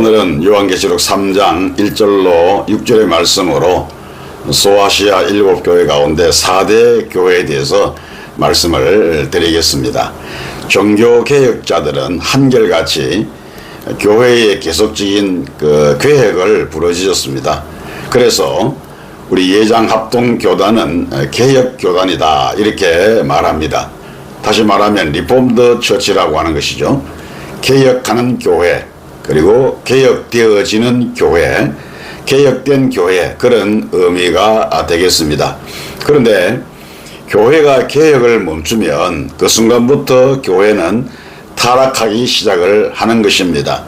오늘은 요한계시록 3장 1절로 6절의 말씀으로 소아시아 7교회 가운데 4대 교회에 대해서 말씀을 드리겠습니다. 종교개혁자들은 한결같이 교회의 계속적인 계획을 부르짖었습니다. 그래서 우리 예장합동교단은 개혁교단이다 이렇게 말합니다. 다시 말하면 리폼드 처치라고 하는 것이죠. 개혁하는 교회, 그리고 개혁되어지는 교회, 개혁된 교회, 그런 의미가 되겠습니다. 그런데 교회가 개혁을 멈추면 그 순간부터 교회는 타락하기 시작을 하는 것입니다.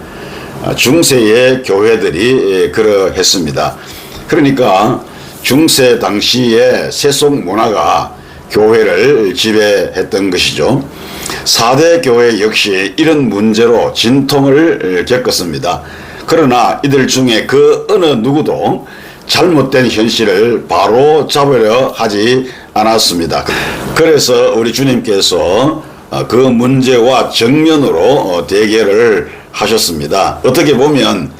중세의 교회들이 그러했습니다. 그러니까 중세 당시의 세속 문화가 교회를 지배했던 것이죠. 4대 교회 역시 이런 문제로 진통을 겪었습니다. 그러나 이들 중에 그 어느 누구도 잘못된 현실을 바로 잡으려 하지 않았습니다. 그래서 우리 주님께서 그 문제와 정면으로 대결을 하셨습니다. 어떻게 보면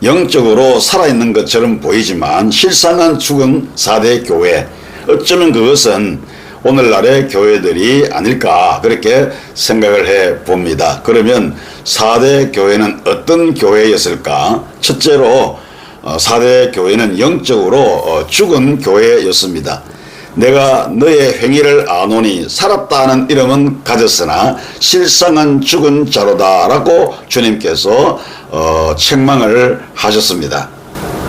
영적으로 살아있는 것처럼 보이지만 실상은 죽은 4대 교회, 어쩌면 그것은 오늘날의 교회들이 아닐까 그렇게 생각을 해 봅니다. 그러면 4대 교회는 어떤 교회였을까? 첫째로 4대 교회는 영적으로 죽은 교회였습니다. 내가 너의 행위를 아노니 살았다는 이름은 가졌으나 실상은 죽은 자로다 라고 주님께서 책망을 하셨습니다.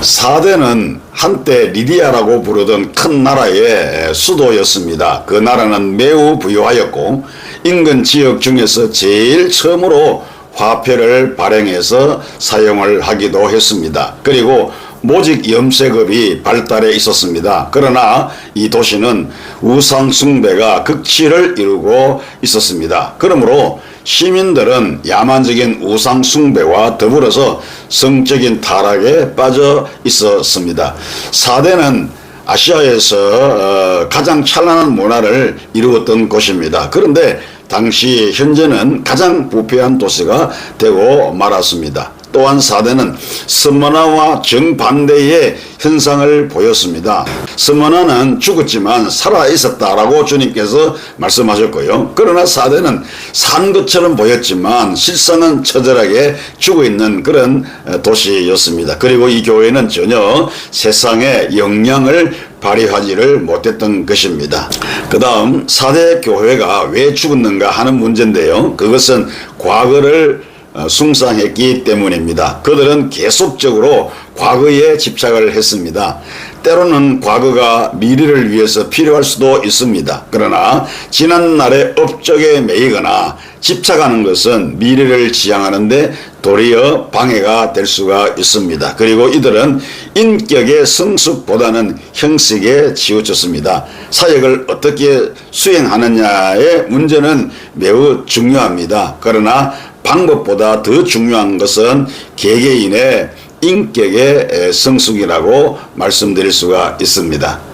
4대는 한때 리디아라고 부르던 큰 나라의 수도였습니다. 그 나라는 매우 부유하였고 인근 지역 중에서 제일 처음으로 화폐를 발행해서 사용을 하기도 했습니다. 그리고 모직 염세급이 발달해 있었습니다. 그러나 이 도시는 우상 숭배가 극치를 이루고 있었습니다. 그러므로 시민들은 야만적인 우상 숭배와 더불어서 성적인 타락에 빠져 있었습니다. 4대는 아시아에서 가장 찬란한 문화를 이루었던 곳입니다. 그런데 당시 현재는 가장 부패한 도시가 되고 말았습니다. 또한 4대는 스머나와 정반대의 현상을 보였습니다. 스머나는 죽었지만 살아있었다라고 주님께서 말씀하셨고요. 그러나 4대는 산 것처럼 보였지만 실상은 처절하게 죽어있는 그런 도시였습니다. 그리고 이 교회는 전혀 세상에 영향을 발휘하지를 못했던 것입니다. 그 다음 4대 교회가 왜 죽었는가 하는 문제인데요. 그것은 과거를 숭상했기 때문입니다. 그들은 계속적으로 과거에 집착을 했습니다. 때로는 과거가 미래를 위해서 필요할 수도 있습니다. 그러나 지난날의 업적에 매이거나 집착하는 것은 미래를 지향하는데 도리어 방해가 될 수가 있습니다. 그리고 이들은 인격의 성숙보다는 형식에 치우쳤습니다. 사역을 어떻게 수행하느냐의 문제는 매우 중요합니다. 그러나 방법보다 더 중요한 것은 개개인의 인격의 성숙이라고 말씀드릴 수가 있습니다.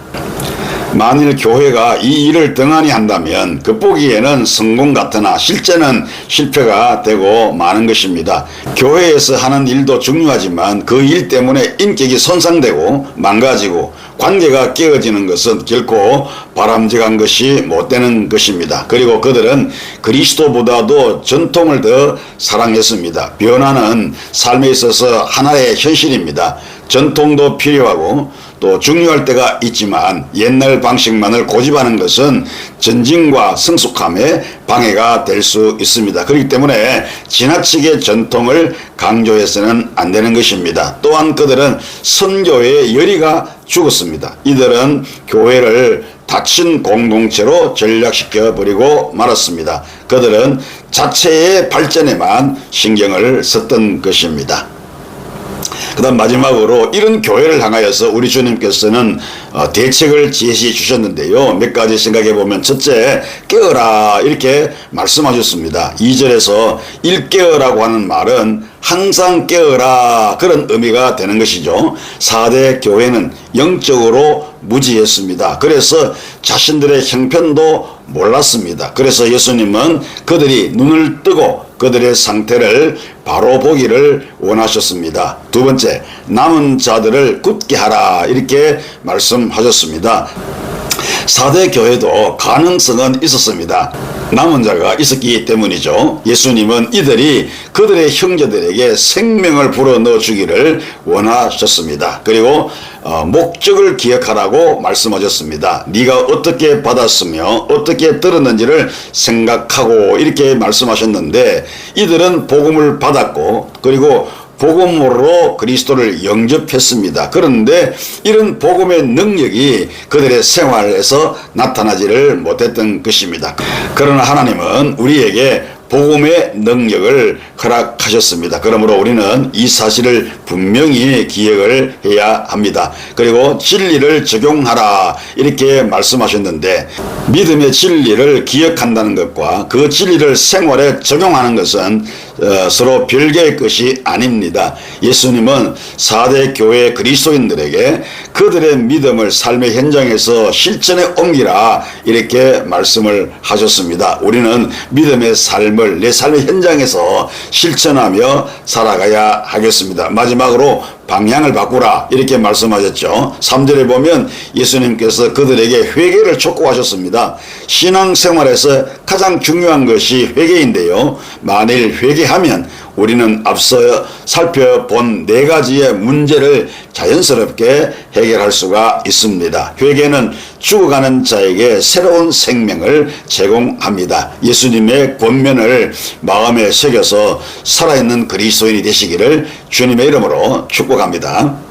만일 교회가 이 일을 등한히 한다면 겉보기에는 성공 같으나 실제는 실패가 되고 마는 것입니다. 교회에서 하는 일도 중요하지만 그 일 때문에 인격이 손상되고 망가지고 관계가 깨어지는 것은 결코 바람직한 것이 못 되는 것입니다. 그리고 그들은 그리스도보다도 전통을 더 사랑했습니다. 변화는 삶에 있어서 하나의 현실입니다. 전통도 필요하고 또 중요할 때가 있지만 옛날 방식만을 고집하는 것은 전진과 성숙함에 방해가 될 수 있습니다. 그렇기 때문에 지나치게 전통을 강조해서는 안 되는 것입니다. 또한 그들은 선교의 열의가 죽었습니다. 이들은 교회를 닫힌 공동체로 전락시켜 버리고 말았습니다. 그들은 자체의 발전에만 신경을 썼던 것입니다. 그 다음 마지막으로 이런 교회를 향하여서 우리 주님께서는 대책을 제시해 주셨는데요. 몇 가지 생각해 보면 첫째, 깨어라 이렇게 말씀하셨습니다. 2절에서 일깨어라고 하는 말은 항상 깨어라 그런 의미가 되는 것이죠. 4대 교회는 영적으로 무지했습니다. 그래서 자신들의 형편도 몰랐습니다. 그래서 예수님은 그들이 눈을 뜨고 그들의 상태를 바로 보기를 원하셨습니다. 두 번째, 남은 자들을 굳게 하라 이렇게 말씀하셨습니다. 4대 교회도 가능성은 있었습니다. 남은 자가 있었기 때문이죠. 예수님은 이들이 그들의 형제들에게 생명을 불어넣어 주기를 원하셨습니다. 그리고 목적을 기억하라고 말씀하셨습니다. 네가 어떻게 받았으며 어떻게 들었는지를 생각하고 이렇게 말씀하셨는데, 이들은 복음을 받았고 그리고 복음으로 그리스도를 영접했습니다. 그런데 이런 복음의 능력이 그들의 생활에서 나타나지를 못했던 것입니다. 그러나 하나님은 우리에게 복음의 능력을 허락하셨습니다. 그러므로 우리는 이 사실을 분명히 기억을 해야 합니다. 그리고 진리를 적용하라 이렇게 말씀하셨는데, 믿음의 진리를 기억한다는 것과 그 진리를 생활에 적용하는 것은 서로 별개의 것이 아닙니다. 예수님은 4대 교회 그리스도인들에게 그들의 믿음을 삶의 현장에서 실천에 옮기라 이렇게 말씀을 하셨습니다. 우리는 믿음의 삶을 내 삶의 현장에서 실천하며 살아가야 하겠습니다. 마지막으로 방향을 바꾸라 이렇게 말씀하셨죠. 3절에 보면 예수님께서 그들에게 회개를 촉구하셨습니다. 신앙생활에서 가장 중요한 것이 회개인데요, 만일 회개하면 우리는 앞서 살펴본 4가지의 문제를 자연스럽게 해결할 수가 있습니다. 회개는 죽어가는 자에게 새로운 생명을 제공합니다. 예수님의 권면을 마음에 새겨서 살아있는 그리스도인이 되시기를 주님의 이름으로 축복합니다.